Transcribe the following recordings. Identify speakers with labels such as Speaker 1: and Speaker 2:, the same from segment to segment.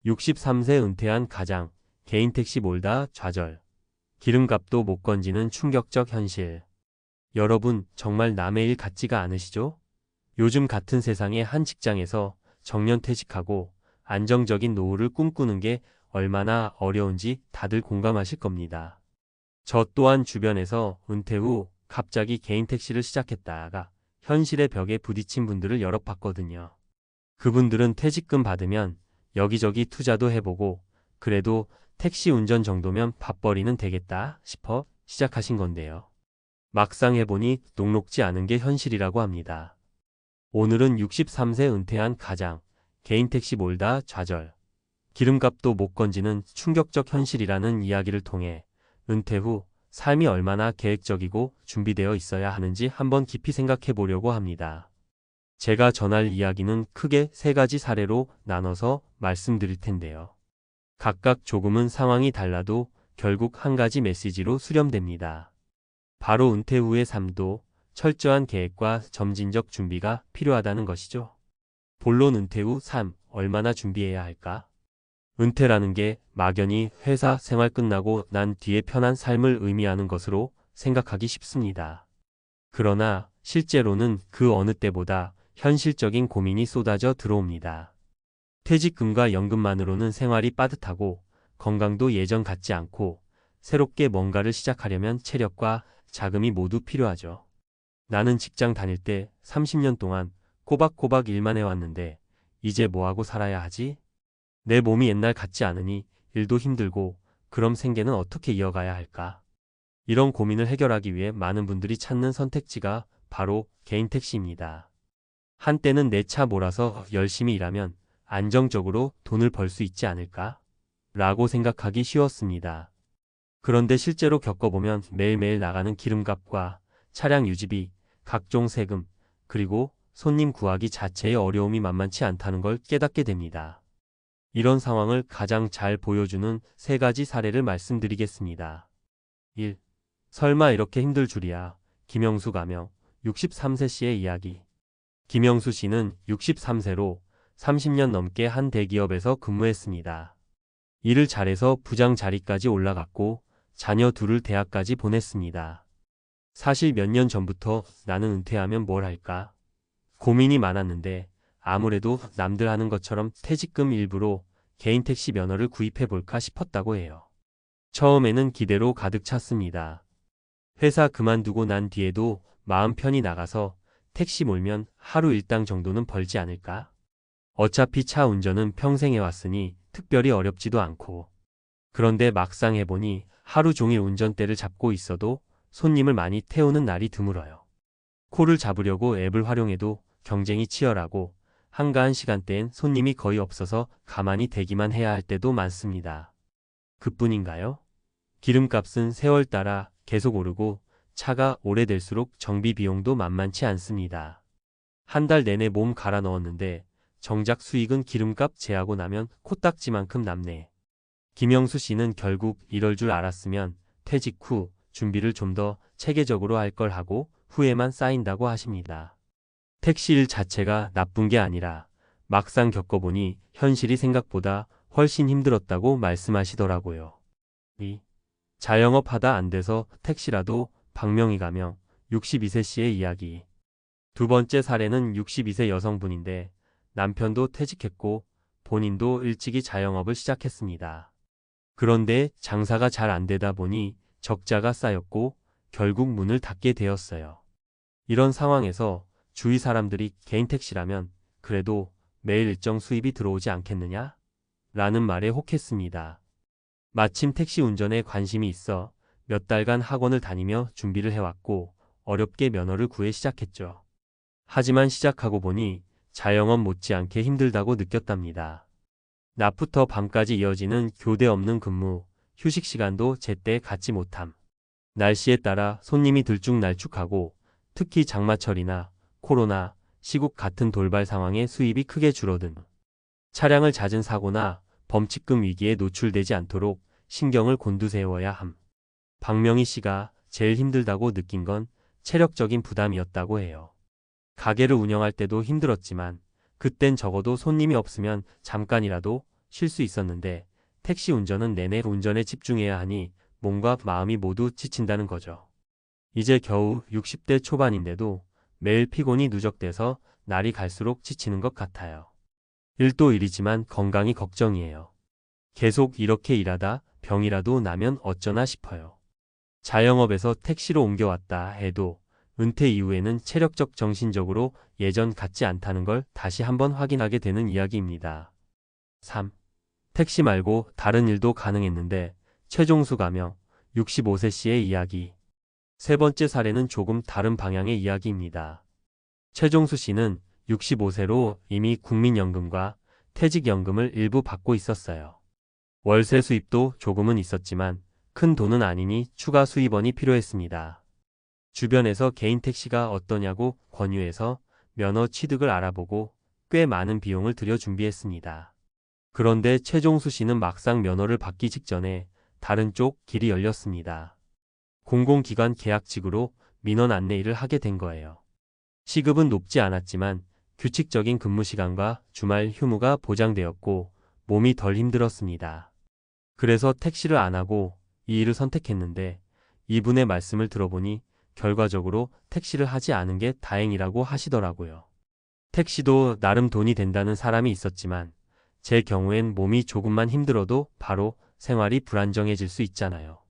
Speaker 1: 63세 은퇴한 가장, 개인 택시 몰다 좌절. 기름값도 못 건지는 충격적 현실. 여러분, 정말 남의 일 같지가 않으시죠? 요즘 같은 세상에 한 직장에서 정년퇴직하고 안정적인 노후를 꿈꾸는 게 얼마나 어려운지 다들 공감하실 겁니다. 저 또한 주변에서 은퇴 후 갑자기 개인 택시를 시작했다가 현실의 벽에 부딪힌 분들을 여러 봤거든요. 그분들은 퇴직금 받으면 여기저기 투자도 해보고 그래도 택시 운전 정도면 밥벌이는 되겠다 싶어 시작하신 건데요. 막상 해보니 녹록지 않은 게 현실이라고 합니다. 오늘은 63세 은퇴한 가장, 개인 택시 몰다 좌절. 기름값도 못 건지는 충격적 현실이라는 이야기를 통해 은퇴 후 삶이 얼마나 계획적이고 준비되어 있어야 하는지 한번 깊이 생각해 보려고 합니다. 제가 전할 이야기는 크게 세 가지 사례로 나눠서 말씀드릴 텐데요. 각각 조금은 상황이 달라도 결국 한 가지 메시지로 수렴됩니다. 바로 은퇴 후의 삶도 철저한 계획과 점진적 준비가 필요하다는 것이죠. 본론 은퇴 후 삶 얼마나 준비해야 할까? 은퇴라는 게 막연히 회사 생활 끝나고 난 뒤에 편한 삶을 의미하는 것으로 생각하기 쉽습니다. 그러나 실제로는 그 어느 때보다 현실적인 고민이 쏟아져 들어옵니다. 퇴직금과 연금만으로는 생활이 빠듯하고 건강도 예전 같지 않고 새롭게 뭔가를 시작하려면 체력과 자금이 모두 필요하죠. 나는 직장 다닐 때 30년 동안 꼬박꼬박 일만 해왔는데 이제 뭐하고 살아야 하지? 내 몸이 옛날 같지 않으니 일도 힘들고 그럼 생계는 어떻게 이어가야 할까? 이런 고민을 해결하기 위해 많은 분들이 찾는 선택지가 바로 개인 택시입니다. 한때는 내 차 몰아서 열심히 일하면 안정적으로 돈을 벌 수 있지 않을까? 라고 생각하기 쉬웠습니다. 그런데 실제로 겪어보면 매일매일 나가는 기름값과 차량 유지비, 각종 세금, 그리고 손님 구하기 자체의 어려움이 만만치 않다는 걸 깨닫게 됩니다. 이런 상황을 가장 잘 보여주는 세 가지 사례를 말씀드리겠습니다. 1. 설마 이렇게 힘들 줄이야. 김영수 가명, 63세 씨의 이야기. 김영수 씨는 63세로 30년 넘게 한 대기업에서 근무했습니다. 일을 잘해서 부장 자리까지 올라갔고 자녀 둘을 대학까지 보냈습니다. 사실 몇 년 전부터 나는 은퇴하면 뭘 할까? 고민이 많았는데 아무래도 남들 하는 것처럼 퇴직금 일부로 개인 택시 면허를 구입해 볼까 싶었다고 해요. 처음에는 기대로 가득 찼습니다. 회사 그만두고 난 뒤에도 마음 편히 나가서 택시 몰면 하루 일당 정도는 벌지 않을까? 어차피 차 운전은 평생 해왔으니 특별히 어렵지도 않고. 그런데 막상 해보니 하루 종일 운전대를 잡고 있어도 손님을 많이 태우는 날이 드물어요. 콜을 잡으려고 앱을 활용해도 경쟁이 치열하고 한가한 시간대엔 손님이 거의 없어서 가만히 대기만 해야 할 때도 많습니다. 그뿐인가요? 기름값은 세월 따라 계속 오르고 차가 오래될수록 정비 비용도 만만치 않습니다. 한 달 내내 몸 갈아 넣었는데 정작 수익은 기름값 제하고 나면 코딱지만큼 남네. 김영수 씨는 결국 이럴 줄 알았으면 퇴직 후 준비를 좀 더 체계적으로 할 걸 하고 후회만 쌓인다고 하십니다. 택시 일 자체가 나쁜 게 아니라 막상 겪어보니 현실이 생각보다 훨씬 힘들었다고 말씀하시더라고요. 2. 자영업하다 안 돼서 택시라도 박명희 가명 62세 씨의 이야기. 두 번째 사례는 62세 여성분인데 남편도 퇴직했고 본인도 일찍이 자영업을 시작했습니다. 그런데 장사가 잘 안 되다 보니 적자가 쌓였고 결국 문을 닫게 되었어요. 이런 상황에서 주위 사람들이 개인 택시라면 그래도 매일 일정 수입이 들어오지 않겠느냐? 라는 말에 혹했습니다. 마침 택시 운전에 관심이 있어 몇 달간 학원을 다니며 준비를 해왔고 어렵게 면허를 구해 시작했죠. 하지만 시작하고 보니 자영업 못지않게 힘들다고 느꼈답니다. 낮부터 밤까지 이어지는 교대 없는 근무, 휴식 시간도 제때 갖지 못함. 날씨에 따라 손님이 들쭉날쭉하고 특히 장마철이나 코로나, 시국 같은 돌발 상황에 수입이 크게 줄어든. 차량을 잦은 사고나 범칙금 위기에 노출되지 않도록 신경을 곤두세워야 함. 박명희 씨가 제일 힘들다고 느낀 건 체력적인 부담이었다고 해요. 가게를 운영할 때도 힘들었지만 그땐 적어도 손님이 없으면 잠깐이라도 쉴 수 있었는데 택시 운전은 내내 운전에 집중해야 하니 몸과 마음이 모두 지친다는 거죠. 이제 겨우 60대 초반인데도 매일 피곤이 누적돼서 날이 갈수록 지치는 것 같아요. 일도 일이지만 건강이 걱정이에요. 계속 이렇게 일하다 병이라도 나면 어쩌나 싶어요. 자영업에서 택시로 옮겨왔다 해도 은퇴 이후에는 체력적 정신적으로 예전 같지 않다는 걸 다시 한번 확인하게 되는 이야기입니다. 3. 택시 말고 다른 일도 가능했는데 최종수 가명 65세 씨의 이야기. 세 번째 사례는 조금 다른 방향의 이야기입니다. 최종수 씨는 65세로 이미 국민연금과 퇴직연금을 일부 받고 있었어요. 월세 수입도 조금은 있었지만 큰 돈은 아니니 추가 수입원이 필요했습니다. 주변에서 개인 택시가 어떠냐고 권유해서 면허 취득을 알아보고 꽤 많은 비용을 들여 준비했습니다. 그런데 최종수 씨는 막상 면허를 받기 직전에 다른 쪽 길이 열렸습니다. 공공기관 계약직으로 민원 안내 일을 하게 된 거예요. 시급은 높지 않았지만 규칙적인 근무 시간과 주말 휴무가 보장되었고 몸이 덜 힘들었습니다. 그래서 택시를 안 하고 이 일을 선택했는데 이분의 말씀을 들어보니 결과적으로 택시를 하지 않은 게 다행이라고 하시더라고요. 택시도 나름 돈이 된다는 사람이 있었지만 제 경우엔 몸이 조금만 힘들어도 바로 생활이 불안정해질 수 있잖아요.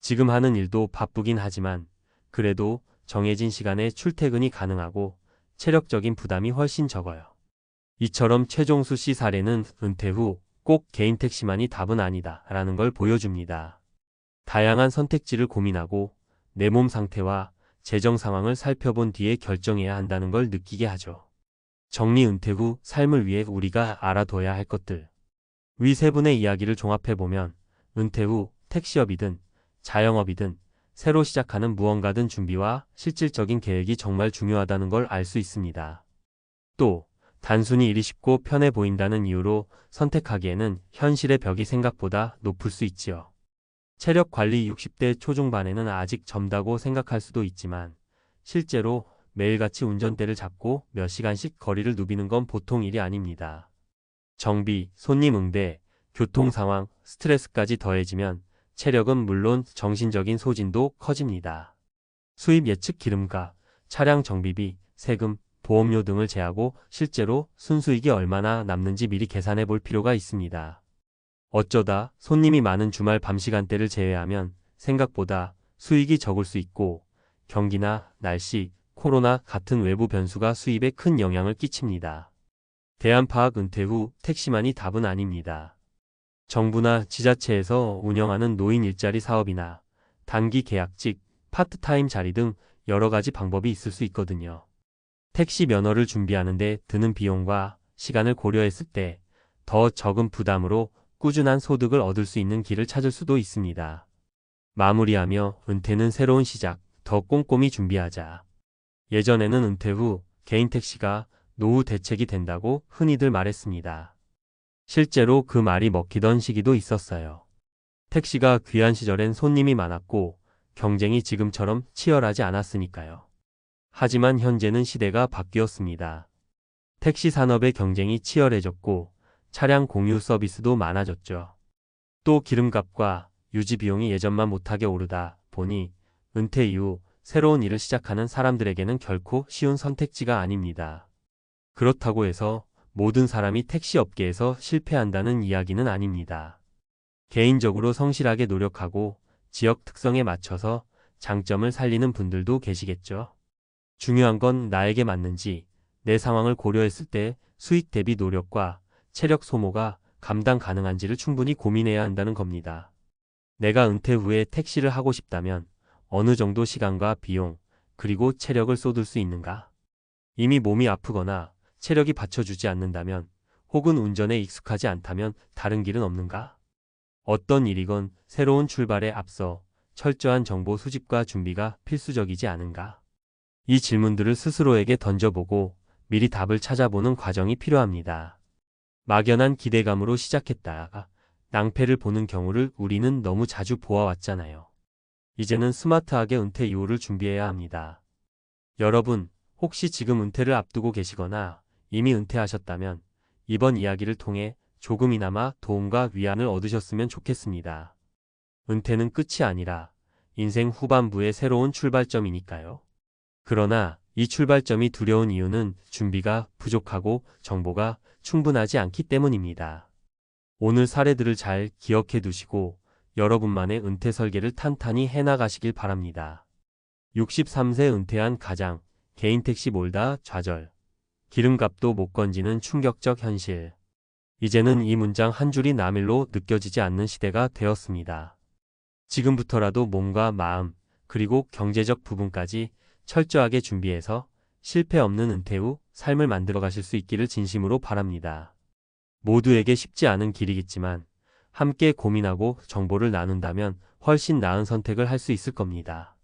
Speaker 1: 지금 하는 일도 바쁘긴 하지만 그래도 정해진 시간에 출퇴근이 가능하고 체력적인 부담이 훨씬 적어요. 이처럼 최종수 씨 사례는 은퇴 후 꼭 개인 택시만이 답은 아니다 라는 걸 보여줍니다. 다양한 선택지를 고민하고 내 몸 상태와 재정 상황을 살펴본 뒤에 결정해야 한다는 걸 느끼게 하죠. 정리 은퇴 후 삶을 위해 우리가 알아둬야 할 것들. 위 세 분의 이야기를 종합해보면 은퇴 후 택시업이든 자영업이든 새로 시작하는 무언가든 준비와 실질적인 계획이 정말 중요하다는 걸 알 수 있습니다. 또 단순히 일이 쉽고 편해 보인다는 이유로 선택하기에는 현실의 벽이 생각보다 높을 수 있지요. 체력 관리 60대 초중반에는 아직 젊다고 생각할 수도 있지만 실제로 매일같이 운전대를 잡고 몇 시간씩 거리를 누비는 건 보통 일이 아닙니다. 정비, 손님 응대, 교통 상황, 스트레스까지 더해지면 체력은 물론 정신적인 소진도 커집니다. 수입 예측 기름값, 차량 정비비, 세금, 보험료 등을 제하고 실제로 순수익이 얼마나 남는지 미리 계산해 볼 필요가 있습니다. 어쩌다 손님이 많은 주말 밤 시간대를 제외하면 생각보다 수익이 적을 수 있고 경기나 날씨, 코로나 같은 외부 변수가 수입에 큰 영향을 끼칩니다. 대안파악 은퇴 후 택시만이 답은 아닙니다. 정부나 지자체에서 운영하는 노인 일자리 사업이나 단기 계약직, 파트타임 자리 등 여러 가지 방법이 있을 수 있거든요. 택시 면허를 준비하는데 드는 비용과 시간을 고려했을 때 더 적은 부담으로 꾸준한 소득을 얻을 수 있는 길을 찾을 수도 있습니다. 마무리하며 은퇴는 새로운 시작, 더 꼼꼼히 준비하자. 예전에는 은퇴 후 개인 택시가 노후 대책이 된다고 흔히들 말했습니다. 실제로 그 말이 먹히던 시기도 있었어요. 택시가 귀한 시절엔 손님이 많았고 경쟁이 지금처럼 치열하지 않았으니까요. 하지만 현재는 시대가 바뀌었습니다. 택시 산업의 경쟁이 치열해졌고 차량 공유 서비스도 많아졌죠. 또 기름값과 유지 비용이 예전만 못하게 오르다 보니 은퇴 이후 새로운 일을 시작하는 사람들에게는 결코 쉬운 선택지가 아닙니다. 그렇다고 해서 모든 사람이 택시 업계에서 실패한다는 이야기는 아닙니다. 개인적으로 성실하게 노력하고 지역 특성에 맞춰서 장점을 살리는 분들도 계시겠죠. 중요한 건 나에게 맞는지, 내 상황을 고려했을 때 수익 대비 노력과 체력 소모가 감당 가능한지를 충분히 고민해야 한다는 겁니다. 내가 은퇴 후에 택시를 하고 싶다면 어느 정도 시간과 비용, 그리고 체력을 쏟을 수 있는가? 이미 몸이 아프거나 체력이 받쳐주지 않는다면, 혹은 운전에 익숙하지 않다면 다른 길은 없는가? 어떤 일이건 새로운 출발에 앞서 철저한 정보 수집과 준비가 필수적이지 않은가? 이 질문들을 스스로에게 던져보고 미리 답을 찾아보는 과정이 필요합니다. 막연한 기대감으로 시작했다가 낭패를 보는 경우를 우리는 너무 자주 보아왔잖아요. 이제는 스마트하게 은퇴 이후를 준비해야 합니다. 여러분, 혹시 지금 은퇴를 앞두고 계시거나 이미 은퇴하셨다면 이번 이야기를 통해 조금이나마 도움과 위안을 얻으셨으면 좋겠습니다. 은퇴는 끝이 아니라 인생 후반부의 새로운 출발점이니까요. 그러나 이 출발점이 두려운 이유는 준비가 부족하고 정보가 충분하지 않기 때문입니다. 오늘 사례들을 잘 기억해 두시고 여러분만의 은퇴 설계를 탄탄히 해나가시길 바랍니다. 63세 은퇴한 가장, 개인 택시 몰다 좌절. 기름값도 못 건지는 충격적 현실. 이제는 이 문장 한 줄이 남일로 느껴지지 않는 시대가 되었습니다. 지금부터라도 몸과 마음, 그리고 경제적 부분까지 철저하게 준비해서 실패 없는 은퇴 후 삶을 만들어 가실 수 있기를 진심으로 바랍니다. 모두에게 쉽지 않은 길이겠지만 함께 고민하고 정보를 나눈다면 훨씬 나은 선택을 할 수 있을 겁니다.